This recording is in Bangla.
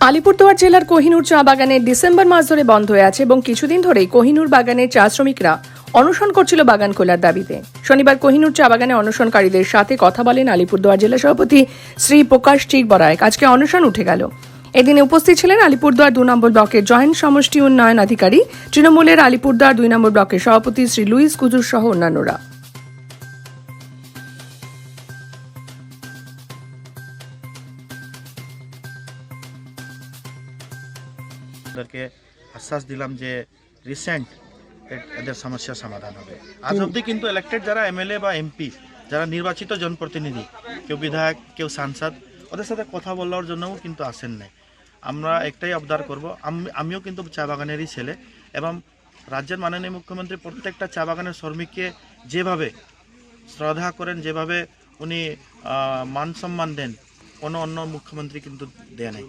আলিপুরদুয়ার জেলার কোহিনুর চা বাগানে ডিসেম্বর মাস ধরে বন্ধ হয়ে আছে এবং কিছুদিন ধরেই কোহিনুর বাগানের চা শ্রমিকরা অনশন করছিল বাগান খোলার দাবিতে। শনিবার কোহিনুর চা বাগানে অনশনকারীদের সাথে কথা বলেন আলিপুরদুয়ার জেলা সভাপতি শ্রী প্রকাশ চিকবরায়। আজকে অনশন উঠে গেল। এদিনে উপস্থিত ছিলেন আলিপুরদুয়ার 2 নম্বর ব্লকের জয়েন্ট সমষ্টি উন্নয়ন আধিকারিক, তৃণমূলের আলিপুরদুয়ার 2 নম্বর ব্লকের সভাপতি শ্রী লুইস কুজুর সহ অন্যান্যরা। ওদেরকে আশ্বাস দিলাম যে রিসেন্ট এদের সমস্যার সমাধান হবে। আজ অবধি কিন্তু ইলেক্টেড যারা এমএলএ বা এমপি, যারা নির্বাচিত জনপ্রতিনিধি, কেউ বিধায়ক, কেউ সাংসদ, ওদের সাথে কথা বলার জন্যও কিন্তু আসেন নাই। আমরা একটাই আবদার করব, আমিও কিন্তু চা বাগানেরই ছেলে, এবং রাজ্যের মাননীয় মুখ্যমন্ত্রী প্রত্যেকটা চা বাগানের শ্রমিককে যেভাবে শ্রদ্ধা করেন, যেভাবে উনি মান সম্মান দেন, কোনো অন্য মুখ্যমন্ত্রী কিন্তু দেয় নাই।